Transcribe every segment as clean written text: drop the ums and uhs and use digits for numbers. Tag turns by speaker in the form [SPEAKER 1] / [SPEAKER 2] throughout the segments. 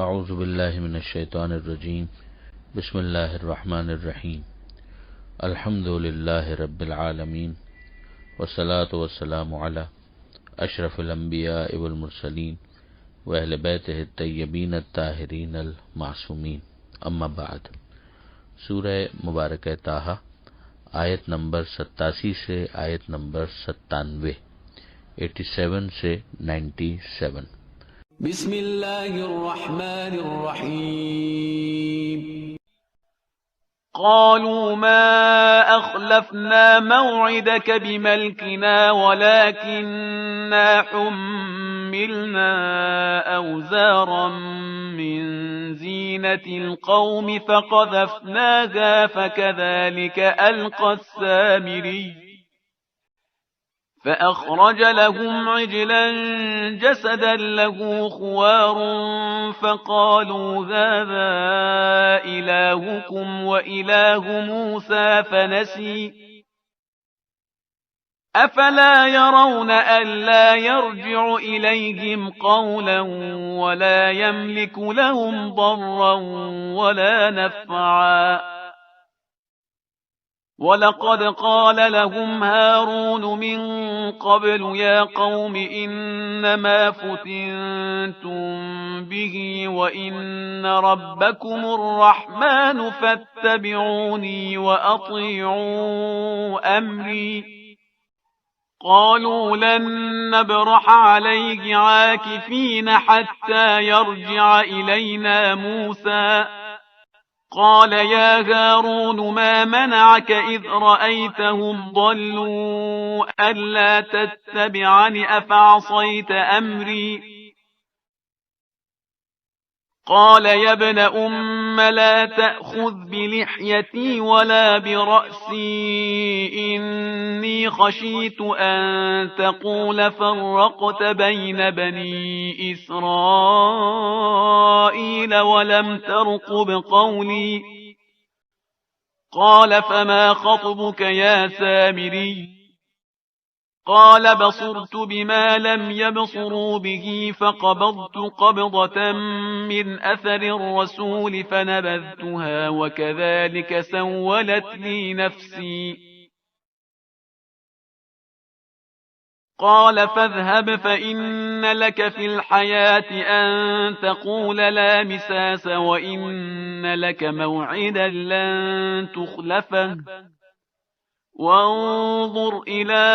[SPEAKER 1] اعوذ باللہ من الشیطان الرجیم بسم اللہ الرحمن الرحیم الحمد للہ رب العالمین والصلاة والسلام علی اشرف الانبیاء والمرسلین واہل بیتہ الطیبین الطاہرین المعصومین، اما بعد۔ سورہ مبارکہ طٰہٰ، آیت نمبر 87 سے آیت نمبر 97، 87 سے 97۔
[SPEAKER 2] بسم اللہ الرحمن الرحیم۔ قالوا ما أخلفنا موعدك بملكنا ولكننا حملنا أوزارا من زينة القوم فقذفناها فكذلك ألقى السامري فأخرج لهم عجلا جسدا له خوار فقالوا هذا إلهكم وإله موسى فنسي أفلا يرون ألا يرجع إليهم قولا ولا يملك لهم ضرا ولا نفعا وَلَقَدْ قَالَ لَهُمْ هَارُونُ مِنْ قَبْلُ يَا قَوْمِ إِنَّمَا فُتِنْتُمْ بِهِ وَإِنَّ رَبَّكُمُ الرَّحْمَنُ فَاتَّبِعُونِي وَأَطِيعُوا أَمْرِي قَالُوا لَن نَّبْرَحَ عَلَيْهِ عَاكِفِينَ حَتَّى يَرْجِعَ إِلَيْنَا مُوسَى قال يا هارون ما منعك إذ رأيتهم ضلوا ألا تتبعني أفعصيت أمري قال يا ابن أم لا تأخذ بلحيتي ولا برأسي إني خشيت أن تقول فرقت بين بني إسرائيل ولم ترقب قولي قال فما خطبك يا سامري قال بصرت بما لم يبصروا به فقبضت قبضة من أثر الرسول فنبذتها وكذلك سولت لي نفسي قال فاذهب فإن لك في الحياة أن تقول لا مساس وإن لك موعدا لن تخلفه وانظر إلى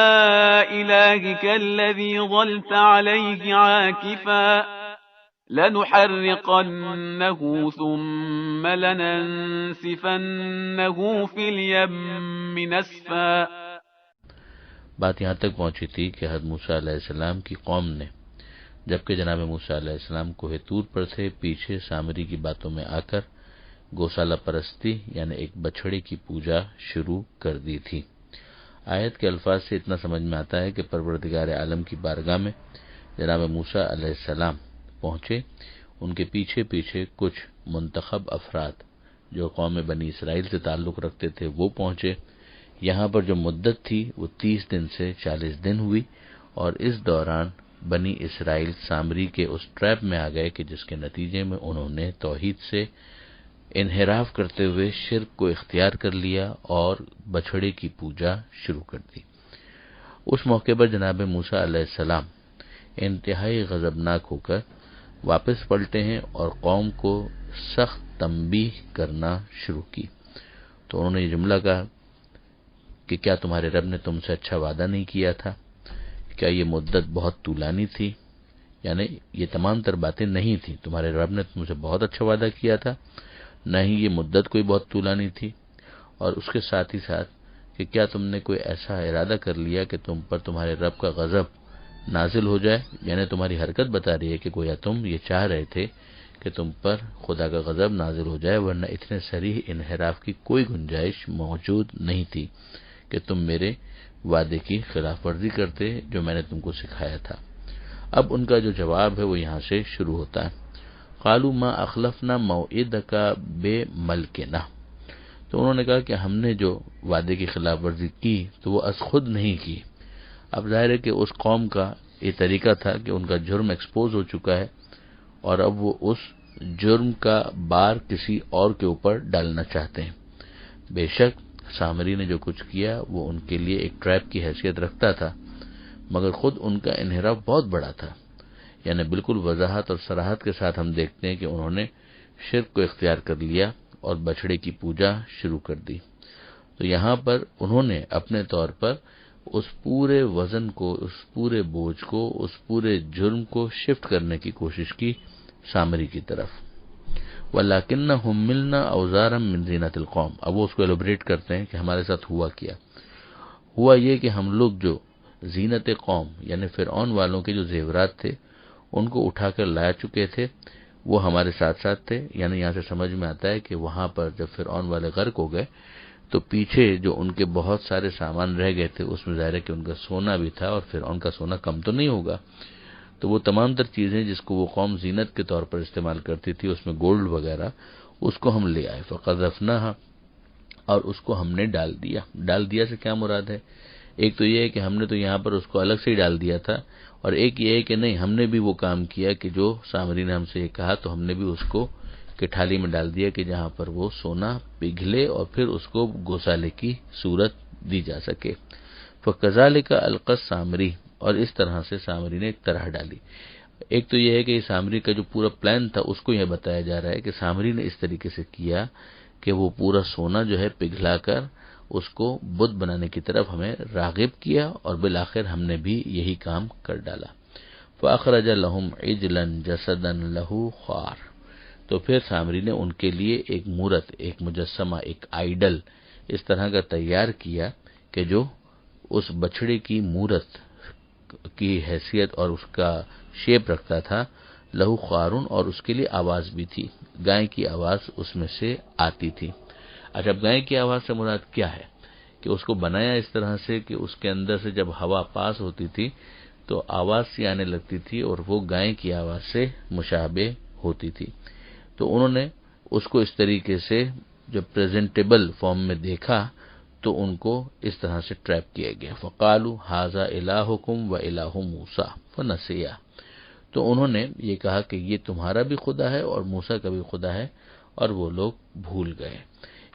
[SPEAKER 2] إلهك الذي ظلت عليه عاكفا لنحرقنه ثم لننسفنه في اليم نسفا۔
[SPEAKER 1] بات یہاں تک پہنچی تھی کہ حضرت موسیٰ علیہ السلام کی قوم نے جبکہ جناب موسیٰ علیہ السلام کوہ طور پر تھے، پیچھے سامری کی باتوں میں آ کر گوسالہ پرستی یعنی ایک بچھڑے کی پوجا شروع کر دی تھی۔ آیت کے الفاظ سے اتنا سمجھ میں آتا ہے کہ پروردگار عالم کی بارگاہ میں جناب موسیٰ علیہ السلام پہنچے، ان کے پیچھے پیچھے کچھ منتخب افراد جو قوم بنی اسرائیل سے تعلق رکھتے تھے وہ پہنچے۔ یہاں پر جو مدت تھی وہ 30 دن سے 40 دن ہوئی، اور اس دوران بنی اسرائیل سامری کے اس ٹریپ میں آ گئے کہ جس کے نتیجے میں انہوں نے توحید سے انحراف کرتے ہوئے شرک کو اختیار کر لیا اور بچھڑے کی پوجا شروع کر دی۔ اس موقع پر جناب موسیٰ علیہ السلام انتہائی غضبناک ہو کر واپس پلٹے ہیں اور قوم کو سخت تنبیہ کرنا شروع کی۔ تو انہوں نے یہ جملہ کہا کہ کیا تمہارے رب نے تم سے اچھا وعدہ نہیں کیا تھا؟ کیا یہ مدت بہت طولانی تھی؟ یعنی یہ تمام تر باتیں نہیں تھیں، تمہارے رب نے تم سے بہت اچھا وعدہ کیا تھا، نہ ہی یہ مدت کوئی بہت طولانی تھی، اور اس کے ساتھ ہی ساتھ کہ کیا تم نے کوئی ایسا ارادہ کر لیا کہ تم پر تمہارے رب کا غضب نازل ہو جائے؟ یعنی تمہاری حرکت بتا رہی ہے کہ گویا تم یہ چاہ رہے تھے کہ تم پر خدا کا غضب نازل ہو جائے، ورنہ اتنے صریح انحراف کی کوئی گنجائش موجود نہیں تھی کہ تم میرے وعدے کی خلاف ورزی کرتے جو میں نے تم کو سکھایا تھا۔ اب ان کا جو جواب ہے وہ یہاں سے شروع ہوتا ہے، قالوا ما اخلفنا موعدک بملکنا، تو انہوں نے کہا کہ ہم نے جو وعدے کی خلاف ورزی کی تو وہ از خود نہیں کی۔ اب ظاہر ہے کہ اس قوم کا یہ طریقہ تھا کہ ان کا جرم ایکسپوز ہو چکا ہے اور اب وہ اس جرم کا بار کسی اور کے اوپر ڈالنا چاہتے ہیں۔ بے شک سامری نے جو کچھ کیا وہ ان کے لیے ایک ٹریپ کی حیثیت رکھتا تھا، مگر خود ان کا انحراف بہت بڑا تھا۔ یعنی بالکل وضاحت اور صراحت کے ساتھ ہم دیکھتے ہیں کہ انہوں نے شرک کو اختیار کر لیا اور بچڑے کی پوجا شروع کر دی۔ تو یہاں پر انہوں نے اپنے طور پر اس پورے وزن کو، اس پورے بوجھ کو، اس پورے جرم کو شفٹ کرنے کی کوشش کی سامری کی طرف۔ وَلَكِنَّ حُمِّلْنَا أَوْزَارًا مِّن زِینَةِ الْقَوْمِ، اب وہ اس کو ایلوبریٹ کرتے ہیں کہ ہمارے ساتھ ہوا کیا۔ ہوا یہ کہ ہم لوگ جو زینت قوم یعنی فرعون والوں کے جو زیورات تھے ان کو اٹھا کر لا چکے تھے، وہ ہمارے ساتھ ساتھ تھے۔ یعنی یہاں سے سمجھ میں آتا ہے کہ وہاں پر جب فرعون والے غرق ہو گئے تو پیچھے جو ان کے بہت سارے سامان رہ گئے تھے اس میں ظاہر ہے کہ ان کا سونا بھی تھا، اور فرعون کا سونا کم تو نہیں ہوگا، تو وہ تمام تر چیزیں جس کو وہ قوم زینت کے طور پر استعمال کرتی تھی، اس میں گولڈ وغیرہ، اس کو ہم لے آئے۔ فقذفناها، اور اس کو ہم نے ڈال دیا۔ ڈال دیا سے کیا مراد ہے؟ ایک تو یہ ہے کہ ہم نے تو یہاں پر اس کو الگ سے ہی ڈال دیا تھا، اور ایک یہ ہے کہ نہیں، ہم نے بھی وہ کام کیا کہ جو سامری نے ہم سے یہ کہا، تو ہم نے بھی اس کو کٹھالی میں ڈال دیا کہ جہاں پر وہ سونا پگھلے اور پھر اس کو گوسالے کی صورت دی جا سکے۔ فَكَذَلِكَ أَلْقَى السَّامِرِي، اور اس طرح سے سامری نے ایک طرح ڈالی۔ ایک تو یہ ہے کہ سامری کا جو پورا پلان تھا اس کو یہ بتایا جا رہا ہے کہ سامری نے اس طریقے سے کیا کہ وہ پورا سونا جو ہے پگھلا کر اس کو بت بنانے کی طرف ہمیں راغب کیا، اور بالآخر ہم نے بھی یہی کام کر ڈالا۔ فَأَخْرَجَ لَهُمْ عِجْلًا جَسَدًا لَهُ خَوَارٌ، تو پھر سامری نے ان کے لیے ایک مورت، ایک مجسمہ، ایک آئیڈل اس طرح کا تیار کیا کہ جو اس بچڑے کی مورت کی حیثیت اور اس کا شیپ رکھتا تھا، لہو خارون، اور اس کے لیے آواز بھی تھی، گائے کی آواز اس میں سے آتی تھی۔ اچھا، اب گائے کی آواز سے مراد کیا ہے؟ کہ اس کو بنایا اس طرح سے کہ اس کے اندر سے جب ہوا پاس ہوتی تھی تو آواز سی آنے لگتی تھی، اور وہ گائے کی آواز سے مشابہ ہوتی تھی۔ تو انہوں نے اس کو اس طریقے سے جب پریزنٹیبل فارم میں دیکھا تو ان کو اس طرح سے ٹریپ کیا گیا۔ فَقَالُوا هَذَا إِلَٰهُكُمْ وَإِلَٰهُ مُوسَىٰ فَنَسِيَا، تو انہوں نے یہ کہا کہ یہ تمہارا بھی خدا ہے اور موسیٰ کا بھی خدا ہے، اور وہ لوگ بھول گئے۔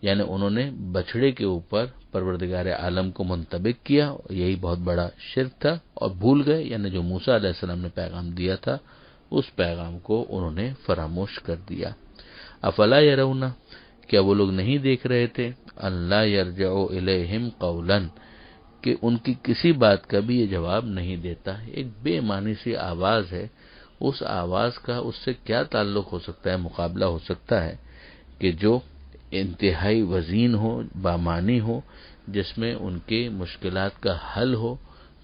[SPEAKER 1] یعنی انہوں نے بچڑے کے اوپر پروردگار عالم کو منطبق کیا، یہی بہت بڑا شرک تھا، اور بھول گئے، یعنی جو موسیٰ علیہ السلام نے پیغام دیا تھا اس پیغام کو انہوں نے فراموش کر دیا۔ افلا یرون، کیا وہ لوگ نہیں دیکھ رہے تھے، ان لا یرجع الیہم قولا، کہ ان کی کسی بات کا بھی یہ جواب نہیں دیتا۔ ایک بے معنی سی آواز ہے، اس آواز کا اس سے کیا تعلق ہو سکتا ہے، مقابلہ ہو سکتا ہے کہ جو انتہائی وزین ہو، بامانی ہو، جس میں ان کے مشکلات کا حل ہو،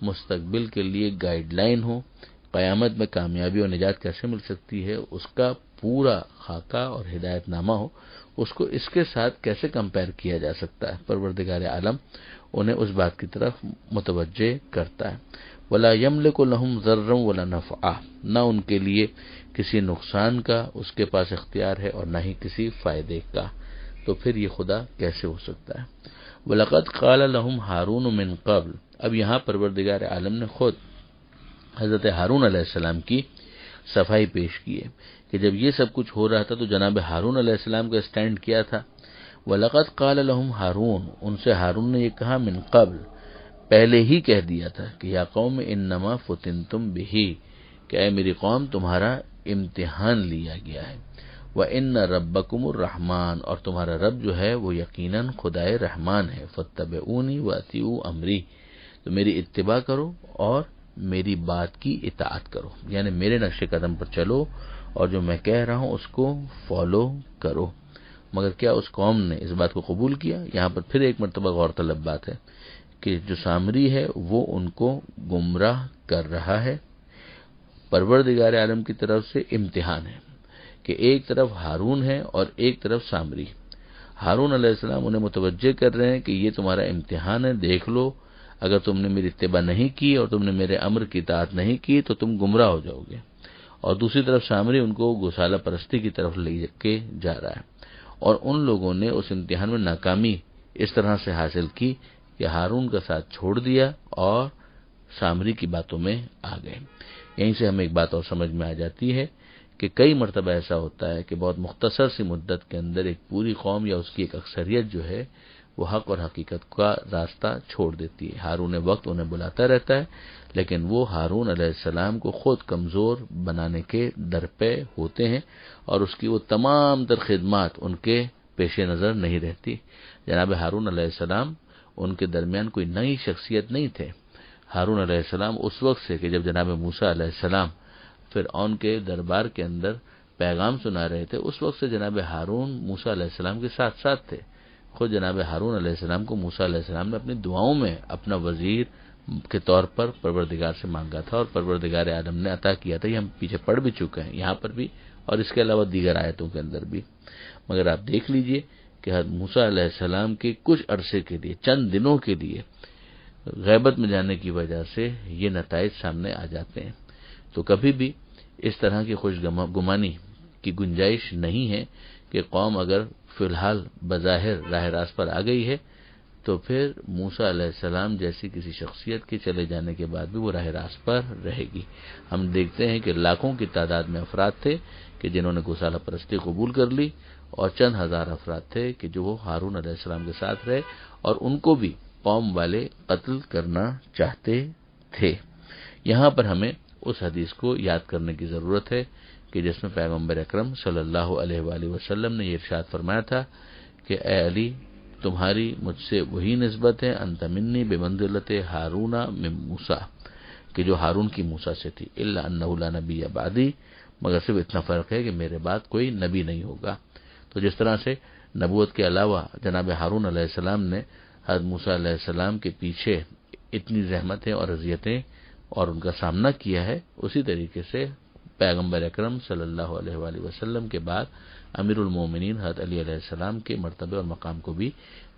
[SPEAKER 1] مستقبل کے لیے گائیڈ لائن ہو، قیامت میں کامیابی اور نجات کیسے مل سکتی ہے اس کا پورا خاکہ اور ہدایت نامہ ہو، اس کو اس کے ساتھ کیسے کمپیئر کیا جا سکتا ہے؟ پروردگار عالم انہیں اس بات کی طرف متوجہ کرتا ہے۔ ولا یملک لہم ضرا ولا نفعا، نہ ان کے لیے کسی نقصان کا اس کے پاس اختیار ہے اور نہ ہی کسی فائدے کا، تو پھر یہ خدا کیسے ہو سکتا ہے؟ وَلَقَدْ قَالَ لَهُمْ هَارُونُ مِنْ قَبْلُ، اب یہاں پروردگار عالم نے خود حضرت ہارون علیہ السلام کی صفائی پیش کی ہے کہ جب یہ سب کچھ ہو رہا تھا تو جناب ہارون علیہ السلام کا سٹینڈ کیا تھا۔ وَلَقَدْ قَالَ لَهُمْ هَارُونُ، ان سے ہارون نے یہ کہا، من قبل، پہلے ہی کہہ دیا تھا کہ یا قوم انما فتنتم بہ، کہ اے میری قوم تمہارا امتحان لیا گیا ہے، وَإِنَّ رَبَّكُمُ الرَّحْمَٰنُ، اور تمہارا رب جو ہے وہ یقیناً خدائے رحمان ہے، فَاتَّبِعُونِي وَأَطِیعُوا أَمْرِی، تو میری اتباع کرو اور میری بات کی اطاعت کرو، یعنی میرے نقش قدم پر چلو اور جو میں کہہ رہا ہوں اس کو فالو کرو۔ مگر کیا اس قوم نے اس بات کو قبول کیا؟ یہاں پر پھر ایک مرتبہ غور طلب بات ہے کہ جو سامری ہے وہ ان کو گمراہ کر رہا ہے، پروردگار عالم کی طرف سے امتحان ہے کہ ایک طرف ہارون ہے اور ایک طرف سامری۔ ہارون علیہ السلام انہیں متوجہ کر رہے ہیں کہ یہ تمہارا امتحان ہے، دیکھ لو، اگر تم نے میری اتباع نہیں کی اور تم نے میرے امر کی اطاعت نہیں کی تو تم گمراہ ہو جاؤ گے۔ اور دوسری طرف سامری ان کو گوسالہ پرستی کی طرف لے کے جا رہا ہے، اور ان لوگوں نے اس امتحان میں ناکامی اس طرح سے حاصل کی کہ ہارون کا ساتھ چھوڑ دیا اور سامری کی باتوں میں آ گئے۔ یہیں سے ہمیں ایک بات اور سمجھ میں آ جاتی ہے کہ کئی مرتبہ ایسا ہوتا ہے کہ بہت مختصر سی مدت کے اندر ایک پوری قوم یا اس کی ایک اکثریت جو ہے وہ حق اور حقیقت کا راستہ چھوڑ دیتی ہے. ہارون وقت انہیں بلاتا رہتا ہے، لیکن وہ ہارون علیہ السلام کو خود کمزور بنانے کے درپے ہوتے ہیں، اور اس کی وہ تمام تر خدمات ان کے پیش نظر نہیں رہتی. جناب ہارون علیہ السلام ان کے درمیان کوئی نئی شخصیت نہیں تھے. ہارون علیہ السلام اس وقت سے کہ جب جناب موسیٰ علیہ السلام فرعون کے دربار کے اندر پیغام سنا رہے تھے، اس وقت سے جناب ہارون موسیٰ علیہ السلام کے ساتھ ساتھ تھے. خود جناب ہارون علیہ السلام کو موسیٰ علیہ السلام نے اپنی دعاؤں میں اپنا وزیر کے طور پر پروردگار سے مانگا تھا، اور پروردگار عالم نے عطا کیا تھا. یہ ہم پیچھے پڑھ بھی چکے ہیں یہاں پر بھی، اور اس کے علاوہ دیگر آیتوں کے اندر بھی. مگر آپ دیکھ لیجئے کہ حضرت موسیٰ علیہ السلام کے کچھ عرصے کے لیے، چند دنوں کے لیے غیبت میں جانے کی وجہ سے یہ نتائج سامنے آ جاتے ہیں. تو کبھی بھی اس طرح کی خوش گمانی کی گنجائش نہیں ہے کہ قوم اگر فی الحال بظاہر راہ راست پر آ گئی ہے تو پھر موسیٰ علیہ السلام جیسی کسی شخصیت کے چلے جانے کے بعد بھی وہ راہ راست پر رہے گی. ہم دیکھتے ہیں کہ لاکھوں کی تعداد میں افراد تھے کہ جنہوں نے گوسالہ پرستی قبول کر لی، اور چند ہزار افراد تھے کہ جو وہ ہارون علیہ السلام کے ساتھ رہے، اور ان کو بھی قوم والے قتل کرنا چاہتے تھے. یہاں پر ہمیں اس حدیث کو یاد کرنے کی ضرورت ہے کہ جس میں پیغمبر اکرم صلی اللہ علیہ وآلہ وسلم نے یہ ارشاد فرمایا تھا کہ اے علی، تمہاری مجھ سے وہی نسبت ہے، انت منی بمنزلت ہارون من موسیٰ، کہ جو ہارون کی موسیٰ سے تھی، الا انہ لا نبی بعدی، مگر صرف اتنا فرق ہے کہ میرے بعد کوئی نبی نہیں ہوگا. تو جس طرح سے نبوت کے علاوہ جناب ہارون علیہ السلام نے حضرت موسیٰ علیہ السلام کے پیچھے اتنی زحمتیں اور اذیتیں اور ان کا سامنا کیا ہے، اسی طریقے سے پیغمبر اکرم صلی اللہ علیہ وآلہ وسلم کے بعد امیر المومنین حضرت علی علیہ السلام کے مرتبے اور مقام کو بھی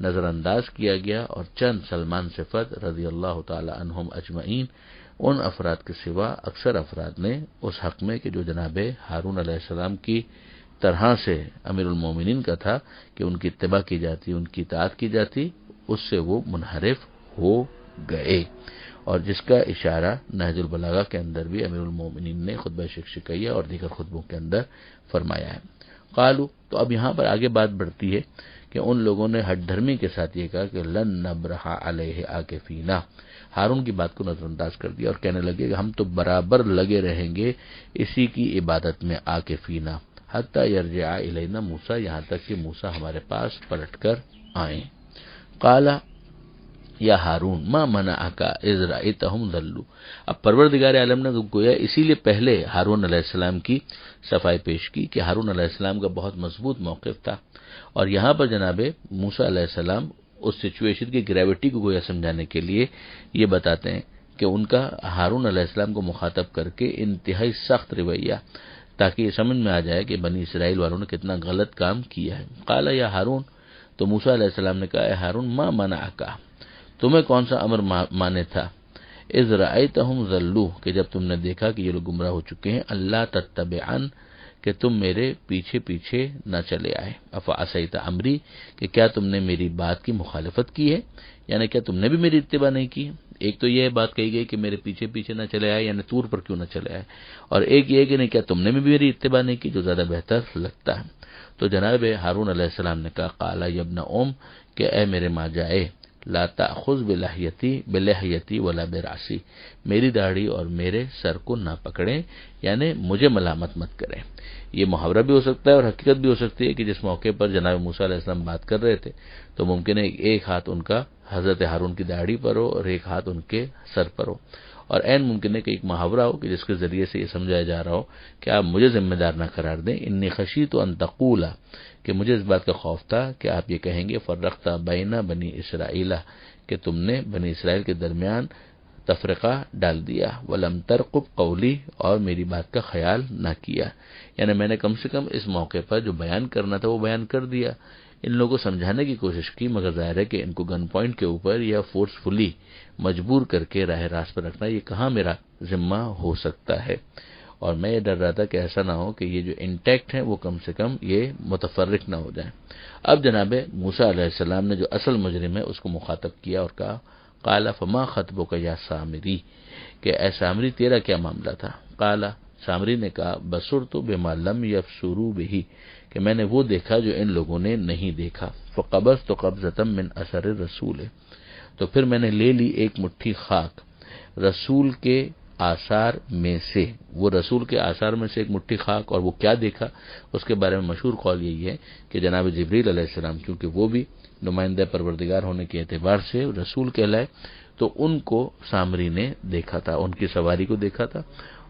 [SPEAKER 1] نظر انداز کیا گیا، اور چند سلمان صفت رضی اللہ تعالی عنہم اجمعین، ان افراد کے سوا اکثر افراد نے اس حق میں کہ جو جناب ہارون علیہ السلام کی طرح سے امیر المومنین کا تھا کہ ان کی اتباع کی جاتی، ان کی اطاعت کی جاتی، اس سے وہ منحرف ہو گئے. اور جس کا اشارہ نہج البلاغہ کے اندر بھی امیر المومنین نے خطبہ شکشکیہ اور دیگر خطبوں کے اندر فرمایا ہے. قالو، تو اب یہاں پر آگے بات بڑھتی ہے کہ ان لوگوں نے ہٹ دھرمی کے ساتھ یہ کہا کہ لن نبرح علیہ عاکفینا، ہارون کی بات کو نظر انداز کر دیا اور کہنے لگے کہ ہم تو برابر لگے رہیں گے اسی کی عبادت میں، عاکفینا حتی یرجع الینا موسیٰ، یہاں تک کہ موسیٰ ہمارے پاس پلٹ کر آئیں. قال یا ہارون ما منعک اذ رأیتہم ضلوا، اب پروردگار عالم نے گویا اسی لیے پہلے ہارون علیہ السلام کی صفائی پیش کی کہ ہارون علیہ السلام کا بہت مضبوط موقف تھا، اور یہاں پر جناب موسیٰ علیہ السلام اس سچویشن کی گریوٹی کو گویا سمجھانے کے لیے یہ بتاتے ہیں کہ ان کا ہارون علیہ السلام کو مخاطب کر کے انتہائی سخت رویہ، تاکہ یہ سمجھ میں آ جائے کہ بنی اسرائیل والوں نے کتنا غلط کام کیا ہے. قال یا ہارون، تو موسیٰ علیہ السلام نے کہا اے ہارون، ما منعک، تمہیں کون سا امر مانے تھا، اذ رأیتہم ضلوا، کہ جب تم نے دیکھا کہ یہ لوگ گمراہ ہو چکے ہیں، اللہ تتبعن، کہ تم میرے پیچھے پیچھے نہ چلے آئے، افعصیت امری، کہ کیا تم نے میری بات کی مخالفت کی ہے، یعنی کیا تم نے بھی میری اتباع نہیں کی. ایک تو یہ بات کہی گئی کہ میرے پیچھے پیچھے نہ چلے آئے، یعنی طور پر کیوں نہ چلے آئے، اور ایک یہ کہ نہیں کیا تم نے بھی میری اتباع نہیں کی، جو زیادہ بہتر لگتا ہے. تو جناب ہارون علیہ السلام نے کہا قال یا ابن ام، کہ اے میرے ماں جائے، لا تأخذ بلحیتی ولا براسی، میری داڑھی اور میرے سر کو نہ پکڑیں، یعنی مجھے ملامت مت کریں. یہ محاورہ بھی ہو سکتا ہے اور حقیقت بھی ہو سکتی ہے کہ جس موقع پر جناب موسیٰ علیہ السلام بات کر رہے تھے تو ممکن ہے ایک ہاتھ ان کا حضرت ہارون کی داڑھی پر ہو اور ایک ہاتھ ان کے سر پر ہو، اور عین ممکن ہے کہ ایک محاورہ ہو کہ جس کے ذریعے سے یہ سمجھایا جا رہا ہو کہ آپ مجھے ذمہ دار نہ قرار دیں. انی خشیت ان تقول، کہ مجھے اس بات کا خوف تھا کہ آپ یہ کہیں گے فرقت بین بنی اسرائیل، کہ تم نے بنی اسرائیل کے درمیان تفرقہ ڈال دیا، ولم ترقب قولی، اور میری بات کا خیال نہ کیا. یعنی میں نے کم سے کم اس موقع پر جو بیان کرنا تھا وہ بیان کر دیا، ان لوگوں کو سمجھانے کی کوشش کی، مگر ظاہر ہے کہ ان کو گن پوائنٹ کے اوپر یا فورسفلی مجبور کر کے راہ راست پر رکھنا یہ کہاں میرا ذمہ ہو سکتا ہے. اور میں یہ ڈر رہا تھا کہ ایسا نہ ہو کہ یہ جو انٹیکٹ ہیں وہ کم سے کم یہ متفرق نہ ہو جائیں. اب جناب موسیٰ علیہ السلام نے جو اصل مجرم ہے اس کو مخاطب کیا اور کہا قال فما خطبک یا سامری، کہ اے سامری تیرا کیا معاملہ تھا. قال، سامری نے کہا بصرت بما لم یبصروا بہ، کہ میں نے وہ دیکھا جو ان لوگوں نے نہیں دیکھا. فقبضت قبضۃ من اثر الرسول، تو پھر میں نے لے لی ایک مٹھی خاک رسول کے آثار میں سے. وہ رسول کے آثار میں سے ایک مٹھی خاک، اور وہ کیا دیکھا اس کے بارے میں مشہور قول یہی ہے کہ جناب جبریل علیہ السلام، کیونکہ وہ بھی نمائندہ پروردگار ہونے کے اعتبار سے رسول کہلائے، تو ان کو سامری نے دیکھا تھا، ان کی سواری کو دیکھا تھا،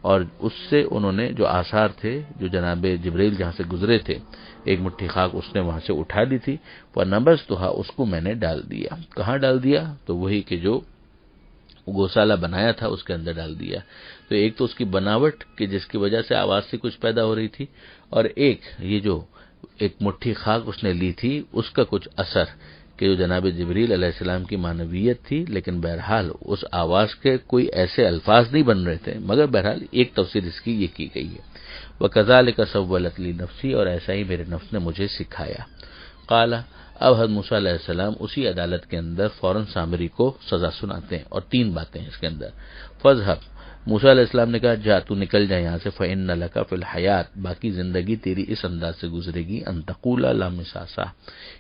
[SPEAKER 1] اور اس سے انہوں نے جو آثار تھے، جو جناب جبریل جہاں سے گزرے تھے، ایک مٹھی خاک اس نے وہاں سے اٹھا لی تھی. فنبذتھا، اس کو میں نے ڈال دیا. کہاں ڈال دیا؟ تو وہی کہ جو گوشالہ بنایا تھا اس کے اندر ڈال دیا. تو ایک تو اس کی بناوٹ کہ جس کی وجہ سے آواز سے کچھ پیدا ہو رہی تھی، اور ایک یہ جو ایک مٹھی خاک اس نے لی تھی اس کا کچھ اثر کہ جو جناب جبریل علیہ السلام کی معنویت تھی، لیکن بہرحال اس آواز کے کوئی ایسے الفاظ نہیں بن رہے تھے، مگر بہرحال ایک تفسیر اس کی یہ کی گئی ہے. وَكَذَلِكَ سَوَّلَتْ لِي نَفْسِي، اور ایسا ہی میرے نفس نے مجھے سکھایا. قال، اب حضرت موسیٰ علیہ السلام اسی عدالت کے اندر فوراً سامری کو سزا سناتے ہیں، اور 3 باتیں ہیں اس کے اندر. فَاذْهَبْ، موسیٰ علیہ السلام نے کہا جا، تو نکل جائے یہاں سے. فَإِنَّ لَكَ فِي الْحَيَاةِ، باقی زندگی تیری اس انداز سے گزرے گی. أَن تَقُولَ لَا مِسَاسَ،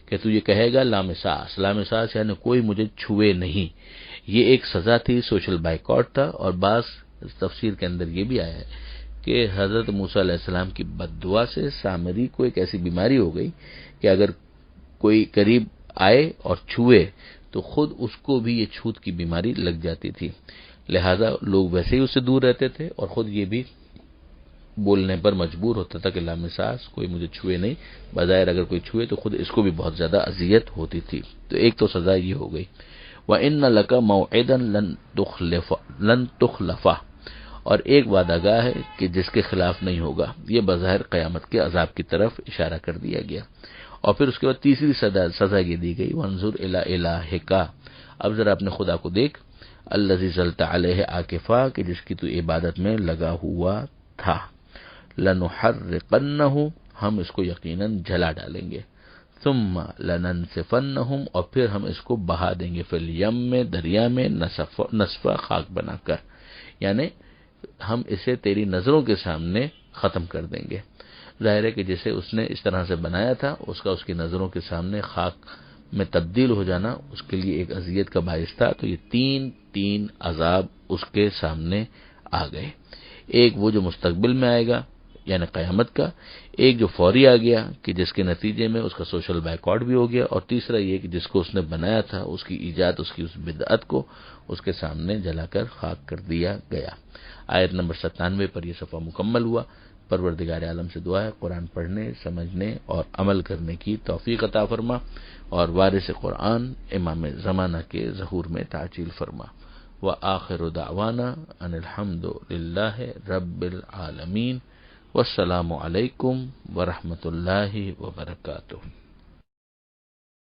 [SPEAKER 1] کہ تو یہ کہے گا لا مساس. لا مساس یعنی کوئی مجھے چھوئے نہیں. یہ ایک سزا تھی، سوشل بائیکاٹ تھا. اور بعض تفسیر کے اندر یہ بھی آیا ہے کہ حضرت موسیٰ علیہ السلام کی بد دعا سے سامری کو ایک ایسی بیماری ہو گئی کہ اگر کوئی قریب آئے اور چھوئے تو خود اس کو بھی یہ چھوت کی بیماری لگ جاتی تھی. لہذا لوگ ویسے ہی اس سے دور رہتے تھے، اور خود یہ بھی بولنے پر مجبور ہوتا تھا کہ لامساس، کوئی مجھے چھوئے نہیں. بظاہر اگر کوئی چھوئے تو خود اس کو بھی بہت زیادہ اذیت ہوتی تھی. تو ایک تو سزا یہ ہو گئی. وَإِنَّ لَكَ مَوْعِدًا لَن تُخْلَفَهُ، اور ایک وعدہ گاہ ہے کہ جس کے خلاف نہیں ہوگا. یہ بظاہر قیامت کے عذاب کی طرف اشارہ کر دیا گیا. اور پھر اس کے بعد تیسری سزا یہ دی گئی وَانظُرْ إِلَىٰ إِلَٰهِكَ، اب ذرا اپنے خدا کو دیکھ. الَّذِي ظَلْتَ عَلَيْهِ عَاكِفًا، کہ جس کی تو عبادت میں لگا ہوا تھا. لَنُحَرِّقَنَّهُ، ہم اس کو یقیناً جلا ڈالیں گے. ثُمَّ لَنَنْسِفَنَّهُ، اور پھر ہم اس کو بہا دیں گے. فِي الْيَمِّ، میں دریا میں، نصفا، خاک بنا کر، یعنی ہم اسے تیری نظروں کے سامنے ختم کر دیں گے. ظاہر ہے کہ جسے اس نے اس طرح سے بنایا تھا اس کا اس کی نظروں کے سامنے خاک میں تبدیل ہو جانا اس کے لیے ایک اذیت کا باعث تھا. تو یہ تین عذاب اس کے سامنے آ گئے. ایک وہ جو مستقبل میں آئے گا یعنی قیامت کا، ایک جو فوری آ گیا کہ جس کے نتیجے میں اس کا سوشل بائیکاٹ بھی ہو گیا، اور تیسرا یہ کہ جس کو اس نے بنایا تھا اس کی ایجاد، اس کی اس بدعت کو اس کے سامنے جلا کر خاک کر دیا گیا. آیت نمبر 97 پر یہ صفحہ مکمل ہوا. پروردگار عالم سے دعا ہے قرآن پڑھنے، سمجھنے اور عمل کرنے کی توفیق عطا فرما، اور وارث قرآن امام زمانہ کے ظہور میں تعجیل فرما. وآخر دعوانا ان الحمد للہ رب العالمین. والسلام علیکم ورحمۃ اللہ وبرکاتہ.